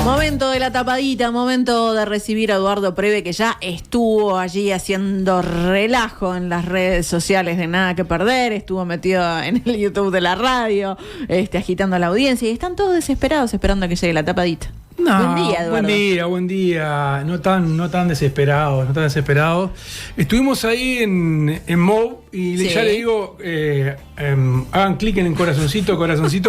Momento de la tapadita, momento de recibir a Eduardo Preve, que ya estuvo allí haciendo relajo en las redes sociales de Nada que Perder, estuvo metido en el YouTube de la radio, agitando a la audiencia, y están todos desesperados esperando a que llegue la tapadita. No, buen día, Eduardo. Buen día. No tan desesperados. Estuvimos ahí en Mou y Sí. ya le digo, hagan clic en el corazoncito,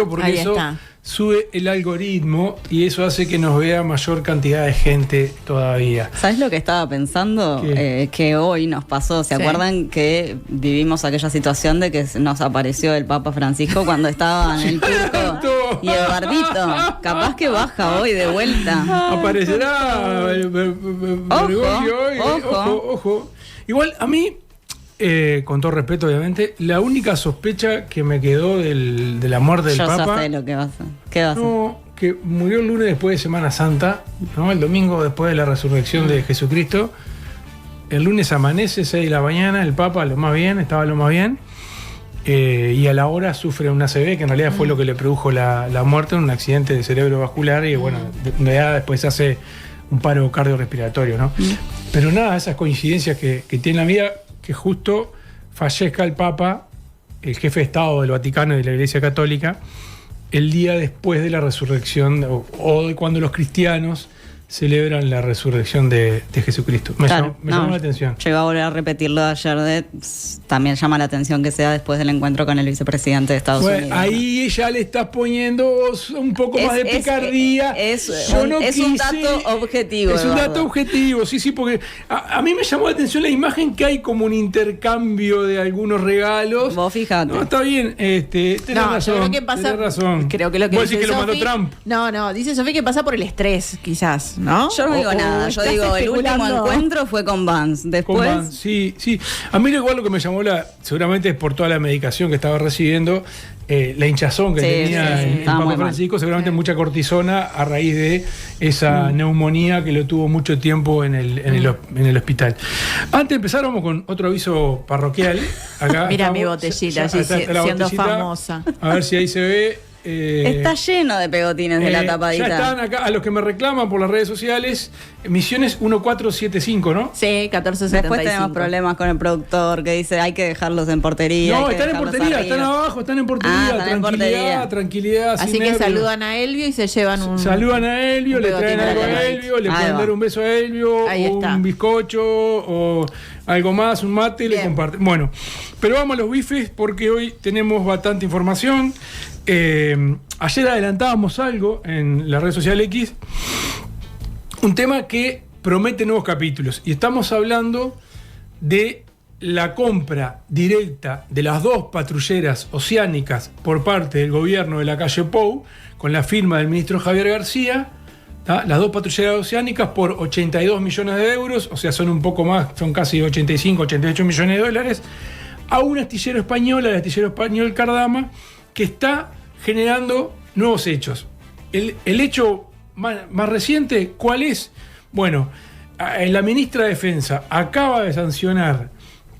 porque Ahí eso está. sube el algoritmo y eso hace que nos vea mayor cantidad de gente todavía. ¿Sabes lo que estaba pensando? Que hoy nos pasó. ¿Se Sí. acuerdan que vivimos aquella situación de que nos apareció el Papa Francisco cuando estaba en el Turco? Y Eduardito, capaz que baja hoy de vuelta. Aparecerá Bergoglio hoy. Ojo. Igual a mí, con todo respeto obviamente, la única sospecha que me quedó de la muerte del Yo Papa... ya sé lo que va a hacer. ¿Qué va a hacer? No, que murió el lunes después de Semana Santa, ¿no? El domingo después de la resurrección de Jesucristo. El lunes amanece, 6 de la mañana, el Papa estaba lo más bien. Y a la hora sufre un ACV, que en realidad fue lo que le produjo la muerte, un accidente de cerebrovascular, y bueno, después hace un paro cardiorrespiratorio, ¿no? Pero nada, esas coincidencias que tiene la vida, que justo fallezca el Papa, el jefe de Estado del Vaticano y de la Iglesia Católica, el día después de la resurrección, o de cuando los cristianos celebran la resurrección de Jesucristo. Me llamó la atención. Yo iba a volver a repetirlo de ayer. También llama la atención que sea después del encuentro con el vicepresidente de Estados Unidos. Ahí ya le estás poniendo un poco más de picardía. Es un dato objetivo. Es un dato objetivo, sí, porque a mí me llamó la atención la imagen que hay como un intercambio de algunos regalos. Vos fijate. No, está bien, tenés razón. Yo creo que pasa. Tenés razón. Creo que lo que ¿Vos dice decís que lo mandó Sofi- Trump? No, dice Sofía que pasa por el estrés, quizás, ¿no? Yo no digo nada, yo estás digo, el último especulando. encuentro fue con Vance. Después, Sí. A mí igual lo que me llamó seguramente es por toda la medicación que estaba recibiendo, la hinchazón que tenía el estaba muy Papa mal. Francisco, seguramente mucha cortisona a raíz de esa neumonía que lo tuvo mucho tiempo en el hospital. Antes de empezar, vamos con otro aviso parroquial. Acá Mira mi estamos, botellita, ya está la siendo botellita. famosa. A ver si ahí se ve. está lleno de pegotines de la tapadita. Ya están acá, a los que me reclaman por las redes sociales, Misiones 1475, ¿no? Sí, 1475. Después tenemos problemas con el productor que dice hay que dejarlos en portería. No, hay que están en dejarlos portería, arriba. están abajo, están en portería. Están en portería. Tranquilidad. Así sin que nervios. saludan a Elvio y se llevan un... Saludan a Elvio, un le traen pegotín algo a la a tapadita. Elvio, le Ahí pueden va. dar un beso a Elvio, Ahí o está. un bizcocho, o algo más, un mate, y le Bien. comparten. Bueno, pero vamos a los bifes porque hoy tenemos bastante información. Ayer adelantábamos algo en la red social X, un tema que promete nuevos capítulos, y estamos hablando de la compra directa de las 2 patrulleras oceánicas por parte del gobierno de la calle Pou, con la firma del ministro Javier García. Las 2 patrulleras oceánicas por 82 millones de euros, o sea, son un poco más, son casi 85, 88 millones de dólares, a un astillero español, al astillero español Cardama, que está generando nuevos hechos. El hecho más reciente, ¿cuál es? Bueno, la ministra de Defensa acaba de sancionar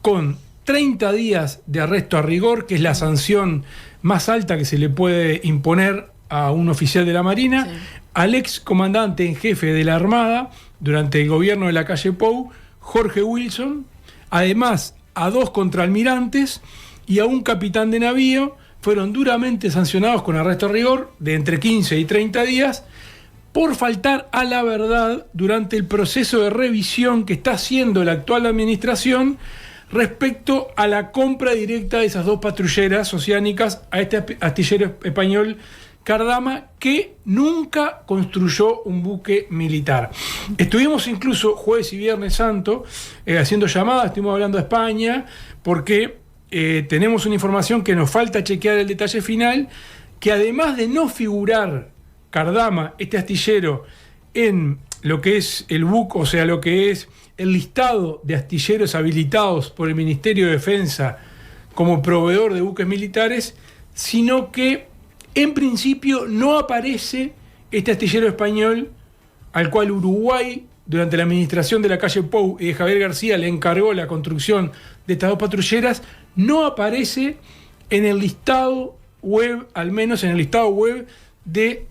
con 30 días de arresto a rigor, que es la sanción más alta que se le puede imponer a un oficial de la Marina, sí, al ex comandante en jefe de la Armada durante el gobierno de la calle Pou, Jorge Wilson, además a 2 contraalmirantes y a un capitán de navío. Fueron duramente sancionados con arresto a rigor de entre 15 y 30 días por faltar a la verdad durante el proceso de revisión que está haciendo la actual administración respecto a la compra directa de esas 2 patrulleras oceánicas a este astillero español Cardama, que nunca construyó un buque militar. Estuvimos incluso jueves y viernes santo haciendo llamadas, estuvimos hablando de España, porque tenemos una información que nos falta chequear el detalle final, que además de no figurar Cardama, este astillero, en lo que es el buque, o sea, lo que es el listado de astilleros habilitados por el Ministerio de Defensa como proveedor de buques militares, sino que en principio no aparece este astillero español al cual Uruguay, durante la administración de la calle Pou y de Javier García, le encargó la construcción de estas 2 patrulleras. No aparece en el listado web, al menos en el listado web de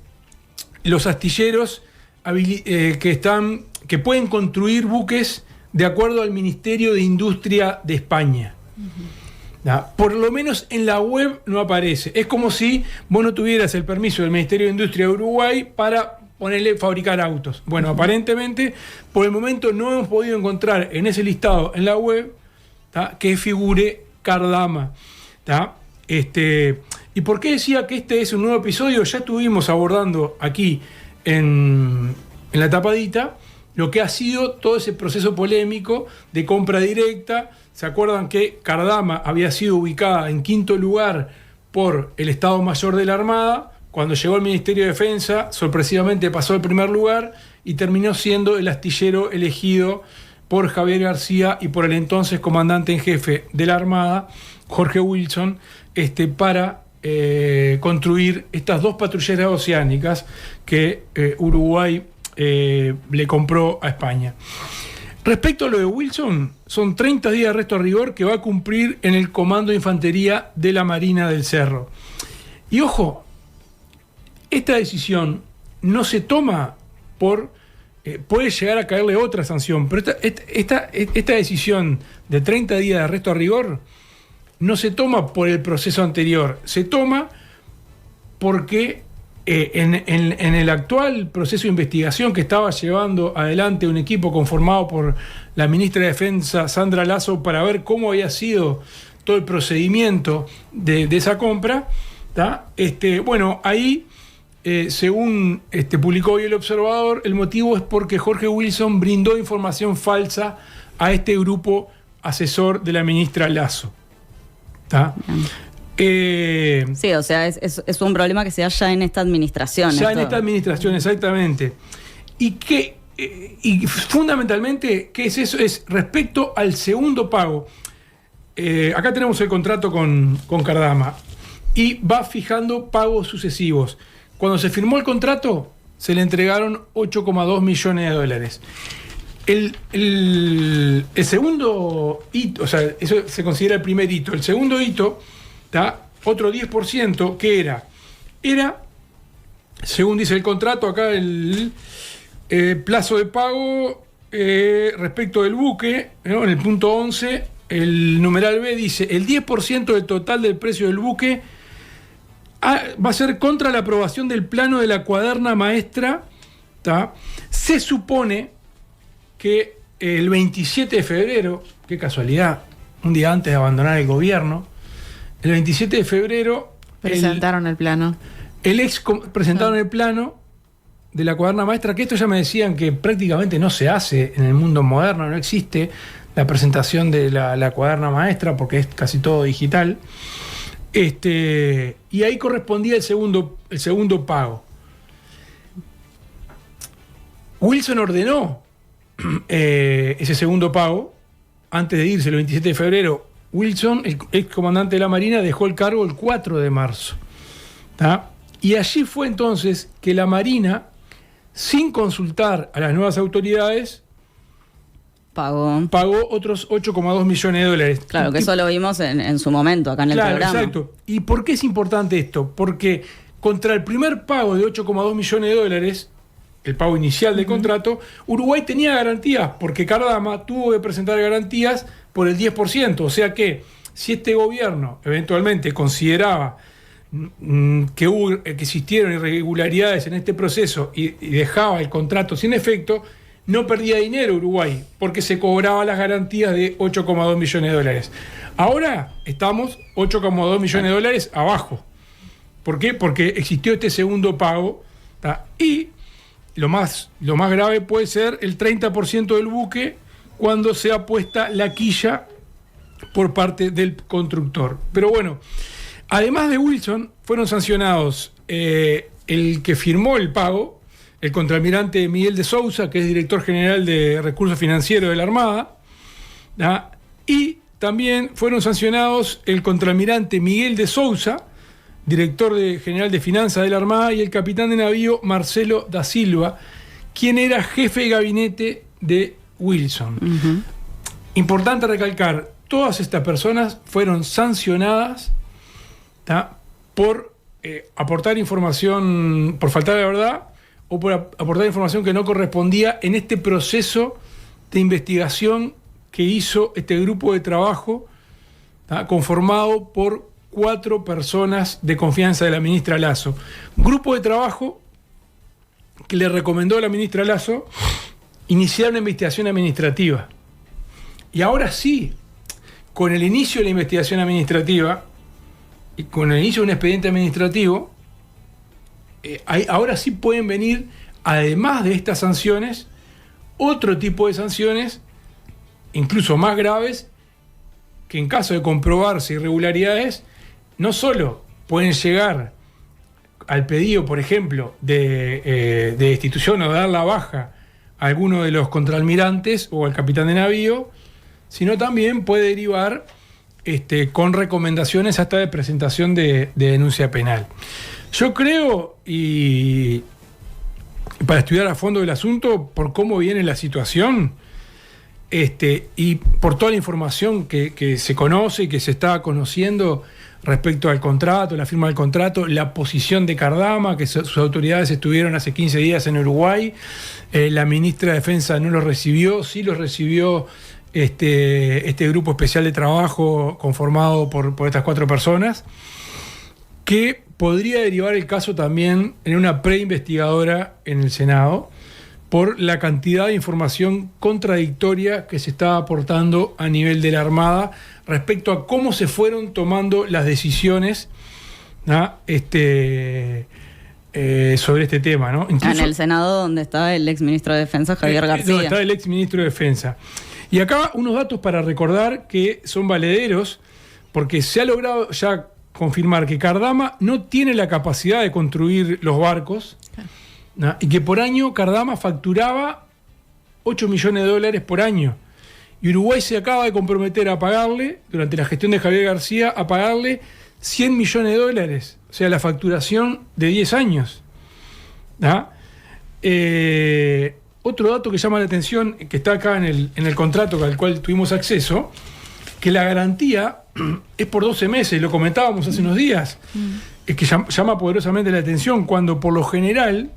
los astilleros que pueden construir buques de acuerdo al Ministerio de Industria de España. Por lo menos en la web no aparece. Es como si vos no tuvieras el permiso del Ministerio de Industria de Uruguay para fabricar autos. Bueno, aparentemente, por el momento no hemos podido encontrar en ese listado en la web que figure Cardama. ¿Y por qué decía que este es un nuevo episodio? Ya estuvimos abordando aquí en la tapadita lo que ha sido todo ese proceso polémico de compra directa. ¿Se acuerdan que Cardama había sido ubicada en 5º lugar por el Estado Mayor de la Armada? Cuando llegó al Ministerio de Defensa, sorpresivamente pasó al primer lugar y terminó siendo el astillero elegido por Javier García y por el entonces comandante en jefe de la Armada, Jorge Wilson, para construir estas 2 patrulleras oceánicas que Uruguay le compró a España. Respecto a lo de Wilson, son 30 días de arresto a rigor que va a cumplir en el Comando de Infantería de la Marina del Cerro. Y ojo, esta decisión no se toma por... puede llegar a caerle otra sanción, pero esta decisión de 30 días de arresto a rigor no se toma por el proceso anterior, se toma porque en el actual proceso de investigación que estaba llevando adelante un equipo conformado por la ministra de Defensa, Sandra Lasso, para ver cómo había sido todo el procedimiento de esa compra, bueno, ahí... según publicó hoy El Observador, el motivo es porque Jorge Wilson brindó información falsa a este grupo asesor de la ministra Lasso. Sí, o sea, es un problema que se da ya en esta administración. Ya en esta administración, exactamente. Y fundamentalmente, ¿qué es eso? Es respecto al segundo pago. Acá tenemos el contrato con Cardama y va fijando pagos sucesivos. Cuando se firmó el contrato, se le entregaron 8,2 millones de dólares. El segundo hito, o sea, eso se considera el primer hito. El segundo hito, otro 10%, ¿qué era? Era, según dice el contrato, acá el plazo de pago respecto del buque, ¿no? En el punto 11, el numeral B dice, el 10% del total del precio del buque va a ser contra la aprobación del plano de la cuaderna maestra. Se supone que el 27 de febrero, qué casualidad, un día antes de abandonar el gobierno, el 27 de febrero... Presentaron el plano. Presentaron el plano de la cuaderna maestra, que esto ya me decían que prácticamente no se hace en el mundo moderno, no existe la presentación de la cuaderna maestra porque es casi todo digital. Y ahí correspondía el segundo pago. Wilson ordenó ese segundo pago antes de irse el 27 de febrero. Wilson, el ex comandante de la Marina, dejó el cargo el 4 de marzo. Y allí fue entonces que la Marina, sin consultar a las nuevas autoridades, pagó otros 8,2 millones de dólares. Claro, que eso lo vimos en su momento, acá en el programa. Exacto. ¿Y por qué es importante esto? Porque contra el primer pago de 8,2 millones de dólares, el pago inicial del contrato, Uruguay tenía garantías, porque Cardama tuvo que presentar garantías por el 10%. O sea que, si este gobierno eventualmente consideraba que existieron irregularidades en este proceso y dejaba el contrato sin efecto, no perdía dinero Uruguay, porque se cobraba las garantías de 8,2 millones de dólares. Ahora estamos 8,2 millones de dólares abajo. ¿Por qué? Porque existió este segundo pago, y lo más grave puede ser el 30% del buque cuando sea puesta la quilla por parte del constructor. Pero bueno, además de Wilson, fueron sancionados el que firmó el pago, el contraalmirante Miguel de Sousa, que es director general de Recursos Financieros de la Armada, y también fueron sancionados el contraalmirante Miguel de Sousa, director general de Finanzas de la Armada, y el capitán de navío Marcelo da Silva, quien era jefe de gabinete de Wilson. Uh-huh. Importante recalcar, todas estas personas fueron sancionadas por aportar información, por faltar a la verdad, o por aportar información que no correspondía en este proceso de investigación que hizo este grupo de trabajo, ¿tá?, conformado por 4 personas de confianza de la ministra Lasso. Grupo de trabajo que le recomendó a la ministra Lasso iniciar una investigación administrativa. Y ahora sí, con el inicio de la investigación administrativa y con el inicio de un expediente administrativo, ahora sí pueden venir, además de estas sanciones, otro tipo de sanciones, incluso más graves, que en caso de comprobarse irregularidades, no solo pueden llegar al pedido, por ejemplo, de destitución o de dar la baja a alguno de los contraalmirantes o al capitán de navío, sino también puede derivar con recomendaciones hasta de presentación de denuncia penal. Yo creo, y para estudiar a fondo el asunto, por cómo viene la situación, y por toda la información que se conoce y que se está conociendo respecto al contrato, la firma del contrato, la posición de Cardama, que sus autoridades estuvieron hace 15 días en Uruguay, la ministra de Defensa no los recibió, sí los recibió este grupo especial de trabajo conformado por estas 4 personas, que podría derivar el caso también en una preinvestigadora en el Senado por la cantidad de información contradictoria que se está aportando a nivel de la Armada respecto a cómo se fueron tomando las decisiones, ¿no?, sobre este tema, ¿no? Incluso, en el Senado, donde está el exministro de Defensa, Javier García. Donde está el exministro de Defensa. Y acá unos datos para recordar que son valederos, porque se ha logrado ya confirmar que Cardama no tiene la capacidad de construir los barcos, ¿no?, y que por año Cardama facturaba $8 millones por año. Y Uruguay se acaba de comprometer a pagarle, durante la gestión de Javier García, a pagarle $100 millones, o sea, la facturación de 10 años. ¿No? Otro dato que llama la atención, que está acá en el contrato al cual tuvimos acceso, que la garantía es por 12 meses, lo comentábamos hace unos días, es que llama poderosamente la atención, cuando por lo general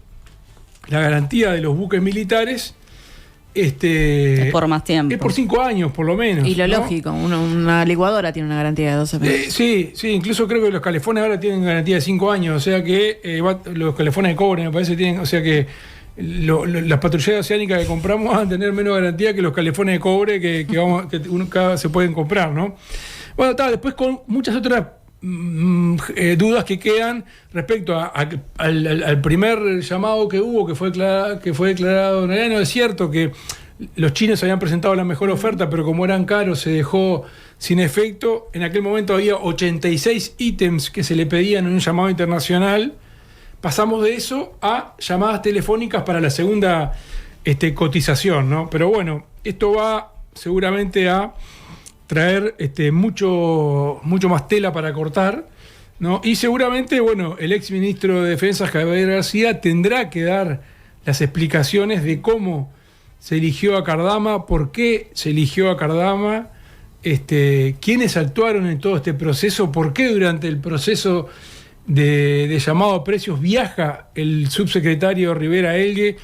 la garantía de los buques militares es por más tiempo. Es por 5 años, por lo menos. Y lo ¿no? lógico, una licuadora tiene una garantía de 12 meses. Sí, incluso creo que los calefones ahora tienen garantía de 5 años, o sea que los calefones de cobre, me parece, tienen, o sea que las patrulleras oceánicas que compramos van a tener menos garantía que los calefones de cobre que cada se pueden comprar, ¿no? Bueno, después con muchas otras dudas que quedan respecto al primer llamado que hubo, que fue declarado. En realidad no es cierto que los chinos habían presentado la mejor oferta, pero como eran caros se dejó sin efecto. En aquel momento había 86 ítems que se le pedían en un llamado internacional. Pasamos de eso a llamadas telefónicas para la segunda cotización, ¿no? Pero bueno, esto va seguramente a traer mucho más tela para cortar, ¿no? Y seguramente, bueno, el ex ministro de Defensa, Javier García, tendrá que dar las explicaciones de cómo se eligió a Cardama, por qué se eligió a Cardama, quiénes actuaron en todo este proceso, por qué durante el proceso de llamado a precios viaja el subsecretario Rivera Elgue,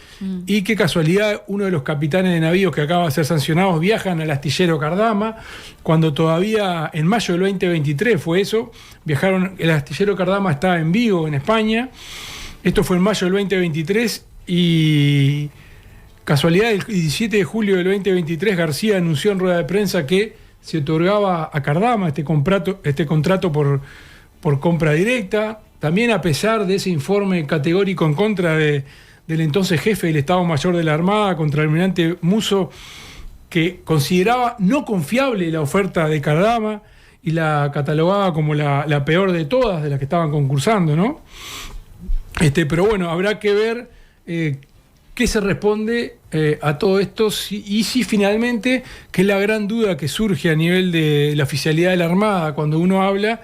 y qué casualidad uno de los capitanes de navíos que acaba de ser sancionados viajan al astillero Cardama, cuando todavía en mayo del 2023 fue eso, viajaron. El astillero Cardama está en Vigo, en España. Esto fue en mayo del 2023 y casualidad, el 17 de julio del 2023 García anunció en rueda de prensa que se otorgaba a Cardama este contrato por compra directa, también a pesar de ese informe categórico en contra del entonces jefe del Estado Mayor de la Armada, contraalmirante Musso, que consideraba no confiable la oferta de Cardama y la catalogaba como la peor de todas de las que estaban concursando, ¿no? Pero bueno, habrá que ver qué se responde a todo esto y si finalmente, que es la gran duda que surge a nivel de la oficialidad de la Armada cuando uno habla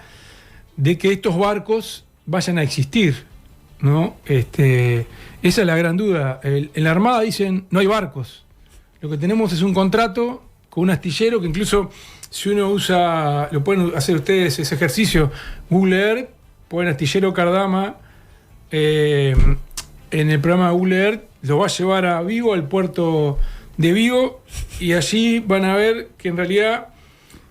de que estos barcos vayan a existir, ¿no? Esa es la gran duda. En la Armada dicen, no hay barcos. Lo que tenemos es un contrato con un astillero que incluso, si uno usa, lo pueden hacer ustedes ese ejercicio, Google Earth, ponen astillero Cardama, en el programa de Google Earth, lo va a llevar a Vigo, al puerto de Vigo, y allí van a ver que en realidad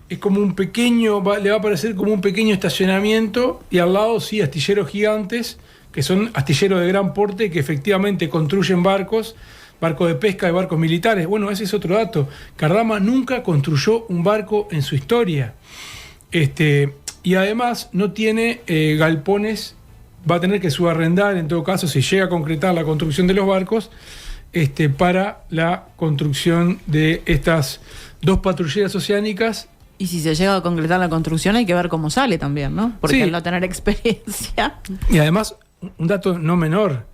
es como un pequeño, le va a parecer como un pequeño estacionamiento, y al lado sí astilleros gigantes, que son astilleros de gran porte, que efectivamente construyen barcos de pesca y barcos militares. Bueno, ese es otro dato. Cardama nunca construyó un barco en su historia. Y además no tiene galpones, va a tener que subarrendar, en todo caso, si llega a concretar la construcción de los barcos, para la construcción de estas 2 patrulleras oceánicas. Y si se llega a concretar la construcción hay que ver cómo sale también, ¿no? Porque Sí. al no tener experiencia... Y además, un dato no menor,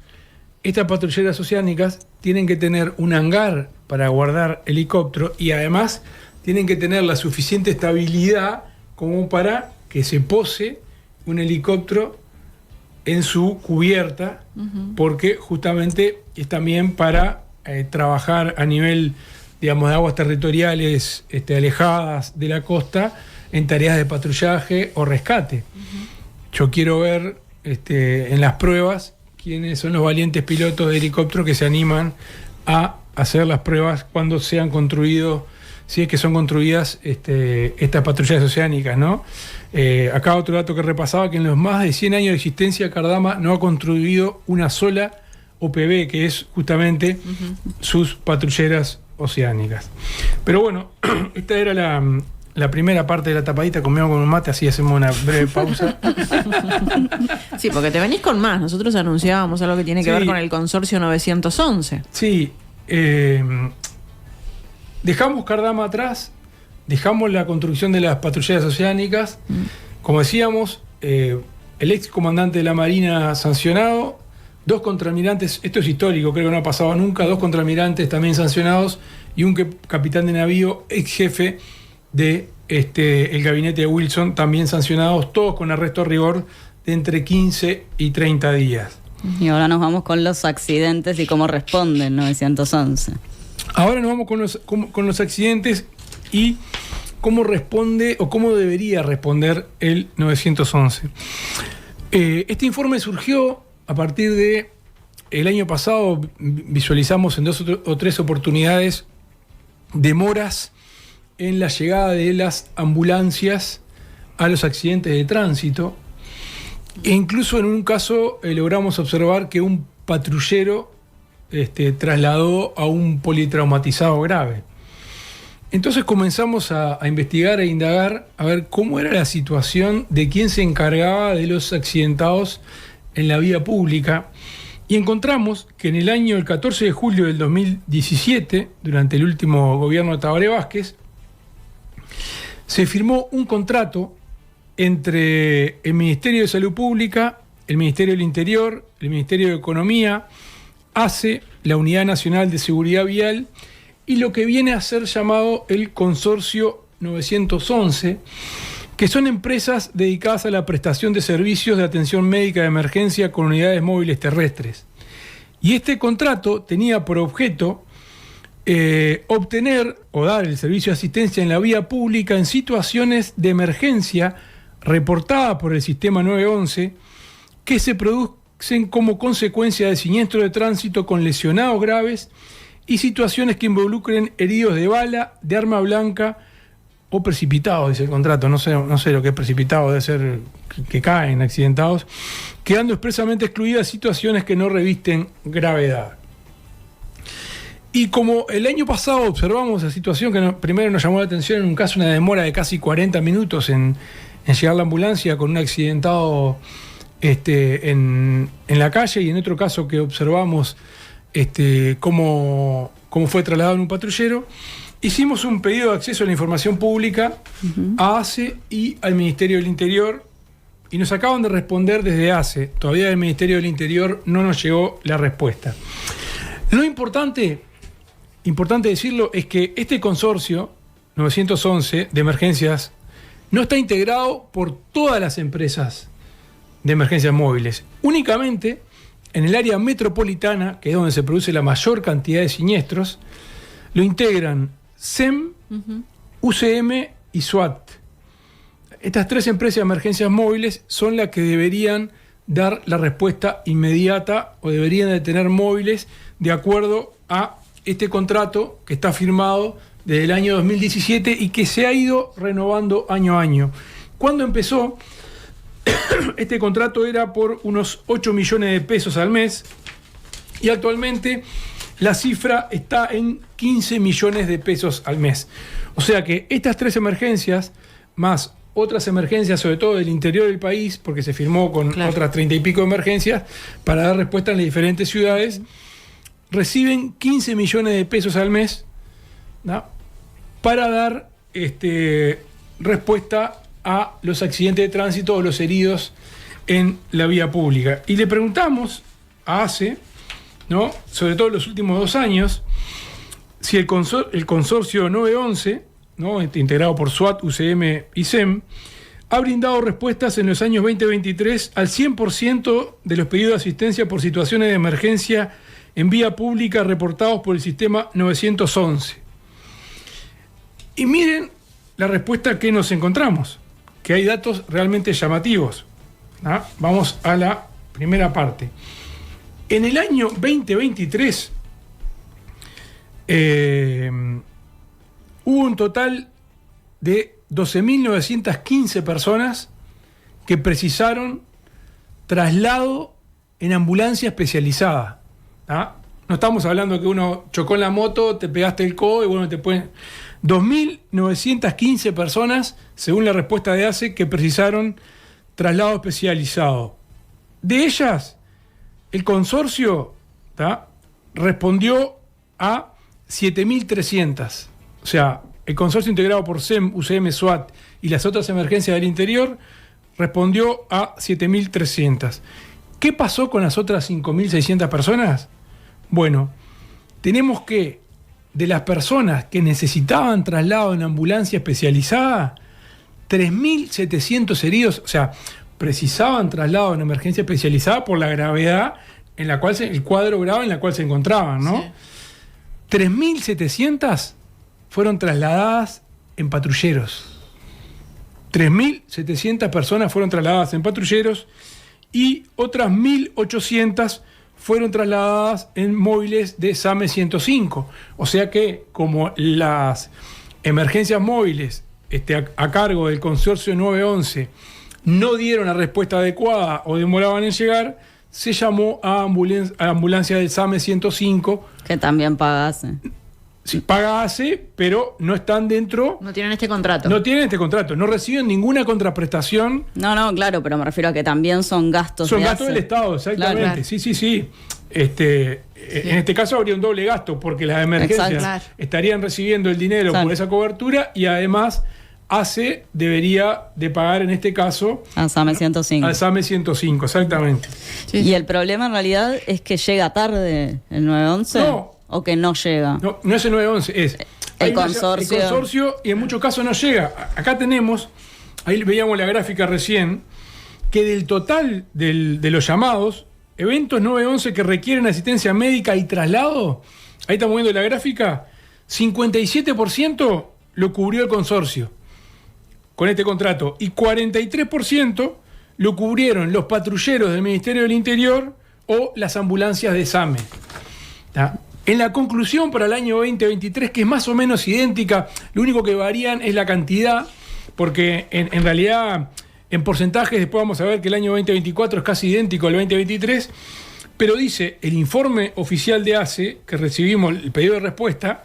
estas patrulleras oceánicas tienen que tener un hangar para guardar helicópteros, y además tienen que tener la suficiente estabilidad como para que se pose un helicóptero en su cubierta, porque justamente es también para trabajar a nivel, digamos, de aguas territoriales alejadas de la costa en tareas de patrullaje o rescate. Yo quiero ver en las pruebas quiénes son los valientes pilotos de helicóptero que se animan a hacer las pruebas cuando sean construidos, si es que son construidas estas patrullas oceánicas, ¿no? Acá otro dato que repasaba, que en los más de 100 años de existencia Cardama no ha construido una sola OPV, que es justamente sus patrulleras oceánicas. Pero bueno, esta era la primera parte de la tapadita. Comemos con un mate, así hacemos una breve pausa. Sí, porque te venís con más. Nosotros anunciábamos algo que tiene que ver con el consorcio 911. Sí, dejamos Cardama atrás, dejamos la construcción de las patrulleras oceánicas. Como decíamos, el ex comandante de la Marina sancionado, 2 contraalmirantes, esto es histórico, creo que no ha pasado nunca, 2 contraalmirantes también sancionados, y un capitán de navío, ex jefe de el gabinete de Wilson, también sancionados, todos con arresto a rigor de entre 15 y 30 días. Y ahora nos vamos con los accidentes y cómo responde el 911. Ahora nos vamos con los accidentes y cómo responde o cómo debería responder el 911. Este informe surgió a partir de el año pasado. Visualizamos en 2 o 3 oportunidades demoras en la llegada de las ambulancias a los accidentes de tránsito, e incluso en un caso logramos observar que un patrullero trasladó a un politraumatizado grave. Entonces comenzamos a investigar e indagar a ver cómo era la situación de quién se encargaba de los accidentados en la vía pública, y encontramos que en el 14 de julio del 2017, durante el último gobierno de Tabaré Vázquez, se firmó un contrato entre el Ministerio de Salud Pública, el Ministerio del Interior, el Ministerio de Economía, ACE, la Unidad Nacional de Seguridad Vial, y lo que viene a ser llamado el Consorcio 911, que son empresas dedicadas a la prestación de servicios de atención médica de emergencia con unidades móviles terrestres. Y este contrato tenía por objeto obtener o dar el servicio de asistencia en la vía pública en situaciones de emergencia reportada por el sistema 911 que se producen como consecuencia de siniestro de tránsito con lesionados graves y situaciones que involucren heridos de bala, de arma blanca o precipitados, dice el contrato. No sé lo que es precipitado, debe ser que caen accidentados, quedando expresamente excluidas situaciones que no revisten gravedad. Y como el año pasado observamos la situación que primero nos llamó la atención, en un caso una demora de casi 40 minutos en llegar la ambulancia con un accidentado en la calle, y en otro caso que observamos cómo fue trasladado en un patrullero, hicimos un pedido de acceso a la información pública a ACE y al Ministerio del Interior, y nos acaban de responder desde ACE. Todavía del Ministerio del Interior no nos llegó la respuesta. Lo importante decirlo es que este consorcio 911 de emergencias no está integrado por todas las empresas de emergencias móviles. Únicamente en el área metropolitana, que es donde se produce la mayor cantidad de siniestros, lo integran SEM, UCM y SWAT. Estas 3 empresas de emergencias móviles son las que deberían dar la respuesta inmediata o deberían de tener móviles de acuerdo a este contrato que está firmado desde el año 2017 y que se ha ido renovando año a año. Cuando empezó, este contrato era por unos 8 millones de pesos al mes y actualmente la cifra está en 15 millones de pesos al mes. O sea que estas 3 emergencias, más otras emergencias, sobre todo del interior del país, porque se firmó con otras 30 y pico emergencias para dar respuesta en las diferentes ciudades, reciben 15 millones de pesos al mes, ¿no?, para dar respuesta a los accidentes de tránsito o los heridos en la vía pública. Y le preguntamos a ACE, ¿no?, sobre todo en los últimos 2 años, si el consorcio 911, ¿no?, integrado por SWAT, UCM y SEM, ha brindado respuestas en los años 2023 al 100% de los pedidos de asistencia por situaciones de emergencia en vía pública reportados por el sistema 911. Y miren la respuesta que nos encontramos, que hay datos realmente llamativos, ¿no? Vamos a la primera parte. En el año 2023 hubo un total de 12.915 personas que precisaron traslado en ambulancia especializada, ¿ah? No estamos hablando de que uno chocó en la moto, te pegaste el codo y bueno, te pueden... 2.915 personas, según la respuesta de ACE, que precisaron traslado especializado. De ellas, el consorcio, ¿tá?, respondió a 7.300. O sea, el consorcio integrado por SEM, UCM, SWAT y las otras emergencias del interior respondió a 7.300. ¿Qué pasó con las otras 5.600 personas? Bueno, tenemos que de las personas que necesitaban traslado en ambulancia especializada, 3.700 heridos, o sea, precisaban traslado en emergencia especializada por la gravedad en la cual el cuadro grave en la cual se encontraban, ¿no? Sí. 3.700 fueron trasladadas en patrulleros. 3.700 personas fueron trasladadas en patrulleros y otras 1.800 fueron trasladadas en móviles de SAME 105. O sea que, como las emergencias móviles a cargo del consorcio 911 no dieron la respuesta adecuada o demoraban en llegar, se llamó a ambulancia del SAME 105. Que también paga ACE. Sí, paga ACE, pero no están dentro... No tienen este contrato. No tienen este contrato, no reciben ninguna contraprestación. No, claro, pero me refiero a que también son gastos. Son gastos del Estado, exactamente. Claro. Sí. En este caso habría un doble gasto, porque las emergencias estarían recibiendo el dinero por esa cobertura y además ACE debería de pagar en este caso... Al SAME 105. Al SAME 105, exactamente. Sí. Y el problema en realidad es que llega tarde el 911. No. ¿O que no llega? No es el 911, es el consorcio. El consorcio, y en muchos casos no llega. Acá tenemos, ahí veíamos la gráfica recién, que del total de los llamados, eventos 911 que requieren asistencia médica y traslado, ahí estamos viendo la gráfica, 57% lo cubrió el consorcio con este contrato y 43% lo cubrieron los patrulleros del Ministerio del Interior o las ambulancias de SAME. ¿Tá? En la conclusión para el año 2023, que es más o menos idéntica, lo único que varían es la cantidad, porque en realidad en porcentajes después vamos a ver que el año 2024 es casi idéntico al 2023, pero dice el informe oficial de ACE, que recibimos el pedido de respuesta,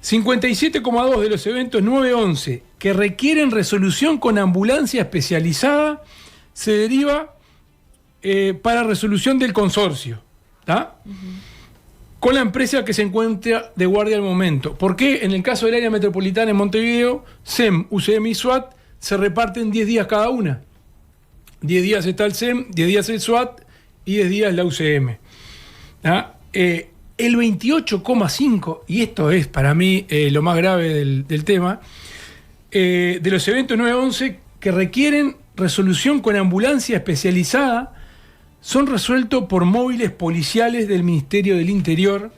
57,2 de los eventos 911 que requieren resolución con ambulancia especializada se deriva para resolución del consorcio, ¿tá? Con la empresa que se encuentra de guardia al momento. ¿Por qué? En el caso del área metropolitana en Montevideo, SEM, UCM y SWAT se reparten 10 días cada una. 10 días está el SEM, 10 días el SWAT y 10 días la UCM. ¿Ah? El 28,5%, y esto es para mí lo más grave del tema, de los eventos 911 que requieren resolución con ambulancia especializada son resueltos por móviles policiales del Ministerio del Interior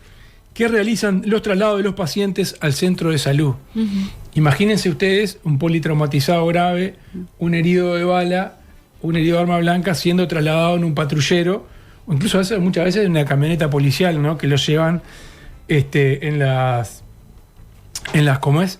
que realizan los traslados de los pacientes al centro de salud. Imagínense ustedes un politraumatizado grave, un herido de bala un herido de arma blanca siendo trasladado en un patrullero, o incluso muchas veces en una camioneta policial, ¿no? Que lo llevan en las ¿cómo es?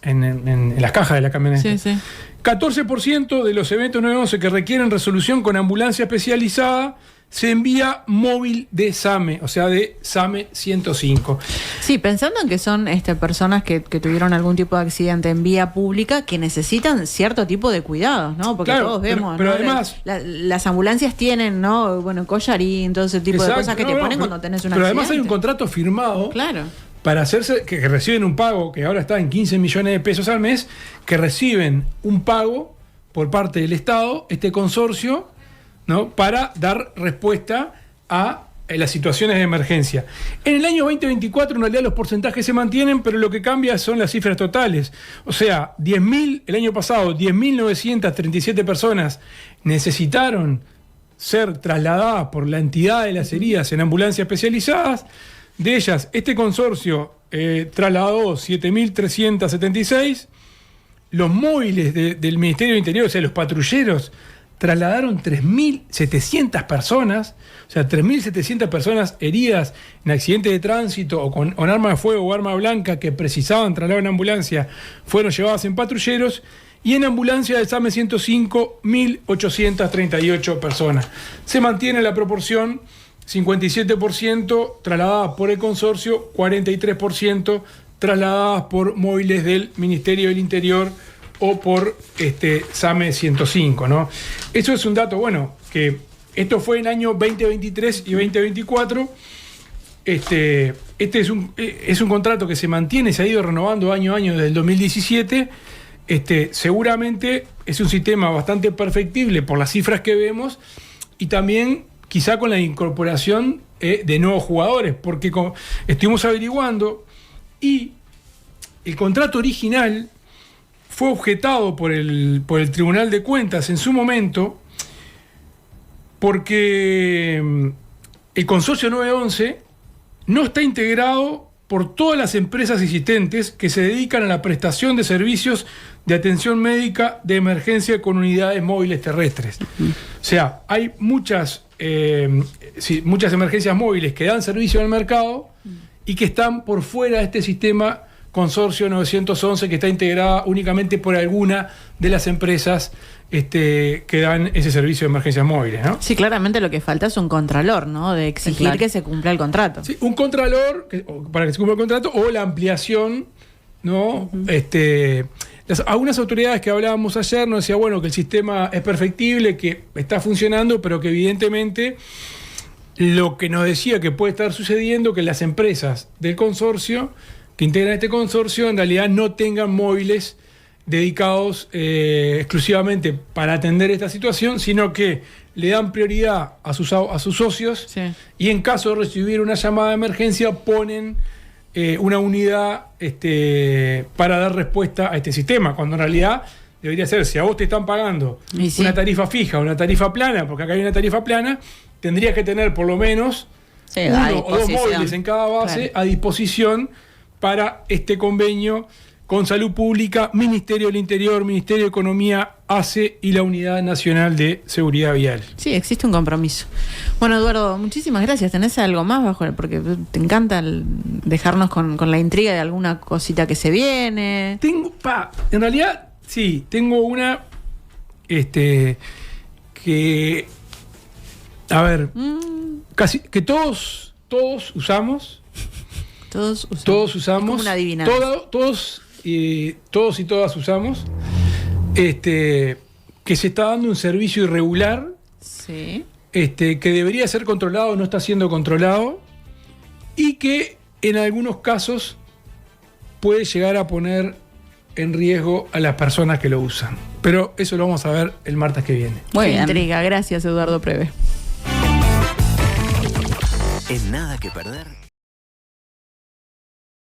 En las cajas de la camioneta. Sí, sí. 14% de los eventos 911 que requieren resolución con ambulancia especializada se envía móvil de SAME, o sea, de SAME 105. Sí, pensando en que son personas que tuvieron algún tipo de accidente en vía pública que necesitan cierto tipo de cuidados, ¿no? Porque claro, todos vemos, pero ¿no? además las ambulancias tienen, ¿no? Bueno, collarín, todo ese tipo de cosas que te ponen cuando tenés un accidente. Pero además hay un contrato firmado. Claro. Para hacerse, que reciben un pago, que ahora está en 15 millones de pesos al mes, que reciben un pago por parte del Estado, este consorcio, ¿no? Para dar respuesta a las situaciones de emergencia. En el año 2024, en realidad, los porcentajes se mantienen, pero lo que cambia son las cifras totales. O sea, 10.000, el año pasado, 10.937 personas necesitaron ser trasladadas por la entidad de las heridas en ambulancias especializadas. De ellas, este consorcio trasladó 7.376. Los móviles del Ministerio del Interior, o sea, los patrulleros, trasladaron 3.700 personas, o sea, 3.700 personas heridas en accidentes de tránsito o con arma de fuego o arma blanca que precisaban trasladar en ambulancia, fueron llevadas en patrulleros, y en ambulancia del SAME 105, 1.838 personas. Se mantiene la proporción 57% trasladadas por el consorcio, 43% trasladadas por móviles del Ministerio del Interior o por SAME 105, ¿no? Eso es un dato, bueno, que esto fue en año 2023 y 2024. Este es un contrato que se mantiene, se ha ido renovando año a año desde el 2017. Seguramente es un sistema bastante perfectible por las cifras que vemos y también quizá con la incorporación de nuevos jugadores, porque estuvimos averiguando y el contrato original fue objetado por el Tribunal de Cuentas en su momento porque el consorcio 911 no está integrado por todas las empresas existentes que se dedican a la prestación de servicios de atención médica de emergencia con unidades móviles terrestres. O sea, hay muchas emergencias móviles que dan servicio al mercado y que están por fuera de este sistema consorcio 911, que está integrada únicamente por alguna de las empresas que dan ese servicio de emergencias móviles, ¿no? Sí, claramente lo que falta es un contralor, ¿no? De exigir claro. que se cumpla el contrato. Sí, un contralor para que se cumpla el contrato o la ampliación, ¿no? Algunas autoridades que hablábamos ayer nos decían, bueno, que el sistema es perfectible, que está funcionando, pero que evidentemente lo que nos decía que puede estar sucediendo, que las empresas del consorcio que integran este consorcio en realidad no tengan móviles dedicados exclusivamente para atender esta situación, sino que le dan prioridad a sus socios, sí. Y en caso de recibir una llamada de emergencia ponen una unidad para dar respuesta a este sistema, cuando en realidad debería ser, si a vos te están pagando una tarifa fija o una tarifa plana, porque acá hay una tarifa plana, tendrías que tener por lo menos uno o dos móviles en cada base, claro, a disposición para este convenio con Salud Pública, Ministerio del Interior, Ministerio de Economía, ACE y la Unidad Nacional de Seguridad Vial. Sí, existe un compromiso. Bueno, Eduardo, muchísimas gracias. ¿Tenés algo más porque te encanta dejarnos con la intriga de alguna cosita que se viene? En realidad, sí, tengo una que, a ver, casi que todos usamos. Todos usamos. Es como una adivinanza. Todos y todas usamos. Que se está dando un servicio irregular. Sí. Que debería ser controlado, no está siendo controlado. Y que en algunos casos puede llegar a poner en riesgo a las personas que lo usan. Pero eso lo vamos a ver el martes que viene. Muy bien. Intriga. Gracias, Eduardo Preve. En Nada que Perder.